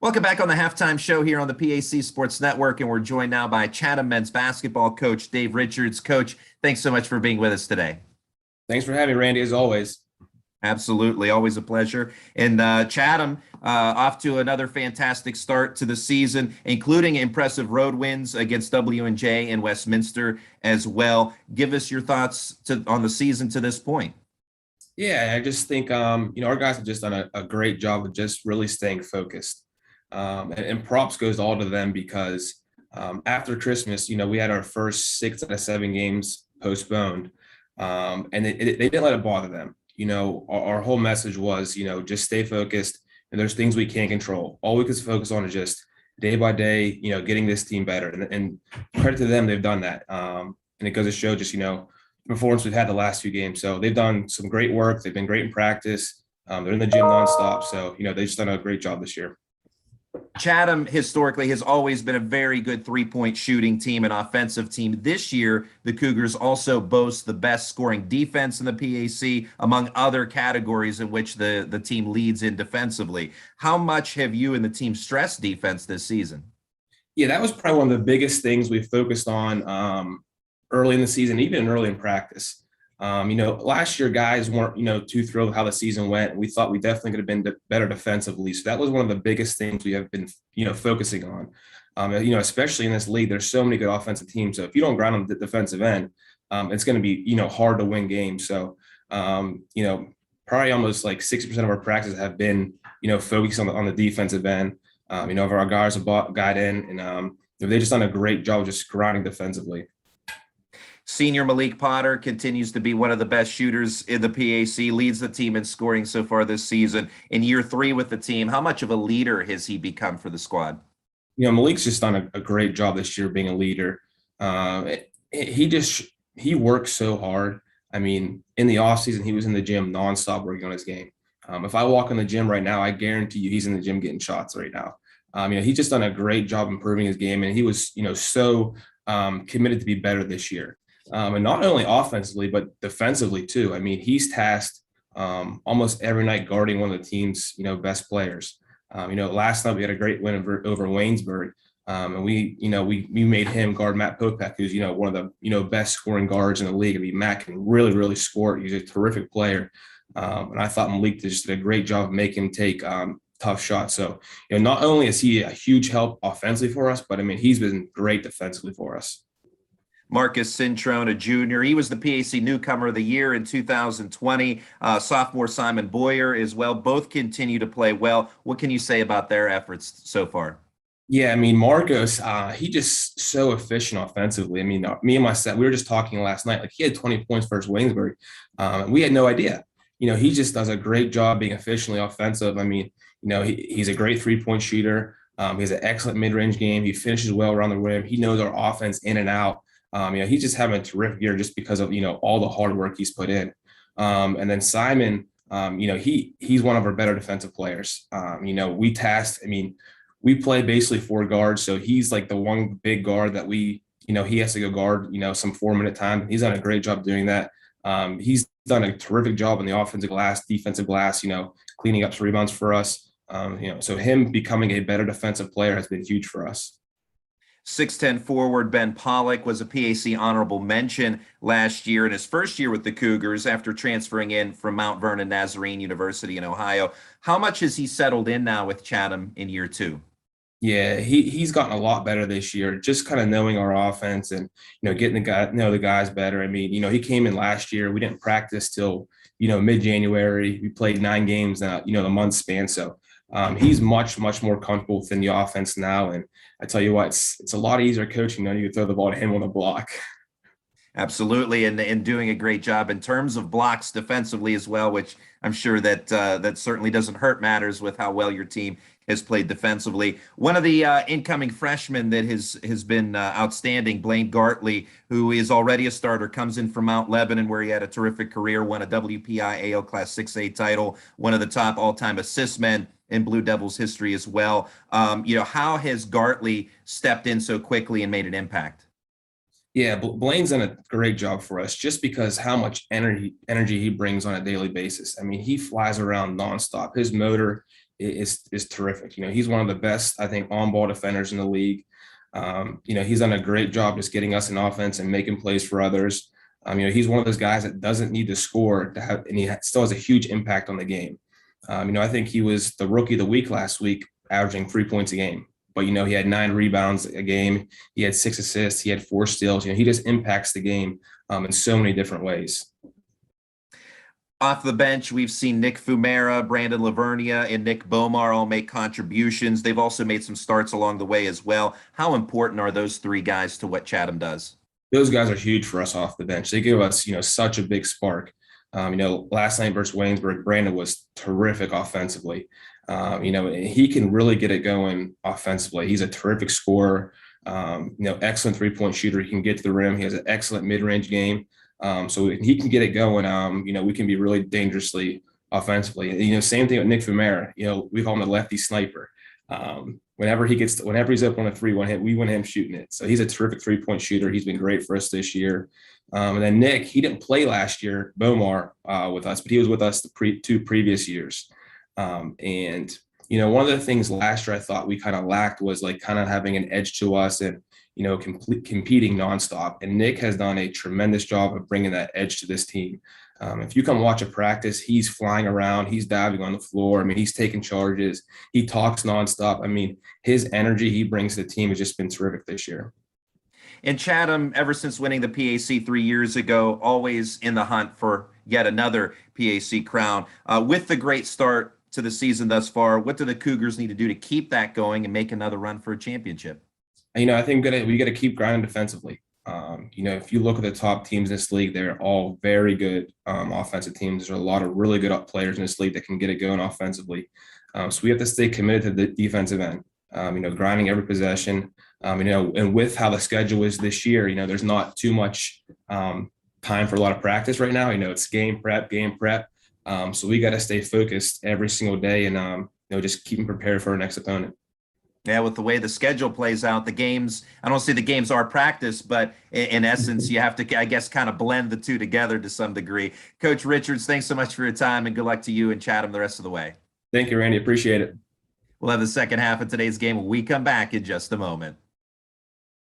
Welcome back on the halftime show here on the PAC Sports Network, and we're joined now by Chatham men's basketball coach Dave Richards. Coach, thanks so much for being with us today. Thanks for having me, Randy, as always. Absolutely, always a pleasure. And Chatham off to another fantastic start to the season, including impressive road wins against W&J and Westminster as well. Give us your thoughts on the season to this point. Yeah, I just think our guys have just done a great job of just really staying focused. And props goes all to them because after Christmas, we had our first 6 out of 7 games postponed, and they didn't let it bother them. Our whole message was, just stay focused, and there's things we can't control. All we can focus on is just day by day, getting this team better. And credit to them, they've done that. And it goes to show just, the performance we've had the last few games. So they've done some great work. They've been great in practice. They're in the gym nonstop. So, they've just done a great job this year. Chatham historically has always been a very good three-point shooting team and offensive team. This year, the Cougars also boast the best scoring defense in the PAC, among other categories in which the team leads in defensively. How much have you and the team stressed defense this season? Yeah, that was probably one of the biggest things we focused on early in the season, even early in practice. Last year guys weren't, too thrilled with how the season went. We thought we definitely could have been better defensively. So that was one of the biggest things we have been, focusing on. Especially in this league, there's so many good offensive teams. So if you don't grind on the defensive end, it's going to be, hard to win games. So, probably almost like 60% of our practices have been, focused on the defensive end. If our guys have got in and they've just done a great job just grinding defensively. Senior Malik Potter continues to be one of the best shooters in the PAC, leads the team in scoring so far this season. In year 3 with the team, how much of a leader has he become for the squad? Malik's just done a great job this year being a leader. He works so hard. I mean, in the offseason, he was in the gym nonstop working on his game. If I walk in the gym right now, I guarantee you he's in the gym getting shots right now. He's just done a great job improving his game, and he was, so committed to be better this year. And not only offensively, but defensively too. I mean, he's tasked almost every night guarding one of the team's, best players. Last night we had a great win over Waynesburg. And we made him guard Matt Popek, who's, one of the, best scoring guards in the league. I mean, Matt can really, really score. He's a terrific player. And I thought Malik just did a great job of making him take tough shots. So, not only is he a huge help offensively for us, but I mean, he's been great defensively for us. Marcus Cintron, a junior. He was the PAC Newcomer of the Year in 2020. Sophomore Simon Boyer as well. Both continue to play well. What can you say about their efforts so far? Yeah, I mean, Marcos, he just so efficient offensively. I mean, me and my set, we were just talking last night, like he had 20 points versus Waynesburg. We had no idea. He just does a great job being efficiently offensive. I mean, he's a great three-point shooter. He has an excellent mid-range game. He finishes well around the rim. He knows our offense in and out. He's just having a terrific year just because of, all the hard work he's put in. And then Simon, he's one of our better defensive players. We play basically 4 guards. So he's like the one big guard that he has to go guard, some 4-minute time. He's done a great job doing that. He's done a terrific job on the offensive glass, defensive glass, cleaning up rebounds for us. So him becoming a better defensive player has been huge for us. 6'10" forward Ben Pollock was a PAC honorable mention last year in his first year with the Cougars after transferring in from Mount Vernon Nazarene University in Ohio. How much has he settled in now with Chatham in year 2? Yeah, he's gotten a lot better this year, just kind of knowing our offense and, getting the guys better. I mean, he came in last year. We didn't practice till, mid-January. We played 9 games, the month span. So he's much, much more comfortable within the offense now. And I tell you what, it's a lot easier coaching than you throw the ball to him on the block. Absolutely, and doing a great job in terms of blocks defensively as well, which I'm sure that that certainly doesn't hurt matters with how well your team has played defensively. One of the incoming freshmen that has been outstanding, Blaine Gartley, who is already a starter, comes in from Mount Lebanon, where he had a terrific career, won a WPI AL Class 6A title, one of the top all-time assist men in Blue Devils history as well. How has Gartley stepped in so quickly and made an impact? Yeah, Blaine's done a great job for us just because how much energy he brings on a daily basis. I mean, he flies around nonstop. His motor is terrific. He's one of the best, I think, on-ball defenders in the league. He's done a great job just getting us in offense and making plays for others. He's one of those guys that doesn't need to score to have, and he still has a huge impact on the game. I think he was the rookie of the week last week, averaging 3 points a game. But, he had 9 rebounds a game. He had 6 assists. He had 4 steals. He just impacts the game in so many different ways. Off the bench, we've seen Nick Fumera, Brandon Lavernia, and Nick Bomar all make contributions. They've also made some starts along the way as well. How important are those 3 guys to what Chatham does? Those guys are huge for us off the bench. They give us, such a big spark. Last night versus Waynesburg, Brandon was terrific offensively. He can really get it going offensively. He's a terrific scorer, excellent 3-point shooter. He can get to the rim. He has an excellent mid-range game. So he can get it going. We can be really dangerously offensively. Same thing with Nick Fumera. We call him the lefty sniper. Whenever he's up on a 3, we want him shooting it. So he's a terrific 3-point shooter. He's been great for us this year. And then Nick, he didn't play last year, Bomar, with us, but he was with us the 2 previous years. One of the things last year I thought we kind of lacked was like kind of having an edge to us and competing nonstop. And Nick has done a tremendous job of bringing that edge to this team. If you come watch a practice, he's flying around, he's diving on the floor. He's taking charges. He talks nonstop. His energy he brings to the team has just been terrific this year. And Chatham, ever since winning the PAC 3 years ago, always in the hunt for yet another PAC crown. With the great start to the season thus far, what do the Cougars need to do to keep that going and make another run for a championship? I think we got to keep grinding defensively. If you look at the top teams in this league, they're all very good offensive teams. There's a lot of really good players in this league that can get it going offensively. So we have to stay committed to the defensive end, grinding every possession. And with how the schedule is this year, there's not too much time for a lot of practice right now. It's game prep. So we got to stay focused every single day and, just keep them prepared for our next opponent. Yeah, with the way the schedule plays out, the games, I don't say the games are practice, but in essence, you have to, I guess, kind of blend the two together to some degree. Coach Richards, thanks so much for your time and good luck to you and Chatham the rest of the way. Thank you, Randy. Appreciate it. We'll have the second half of today's game when we come back in just a moment.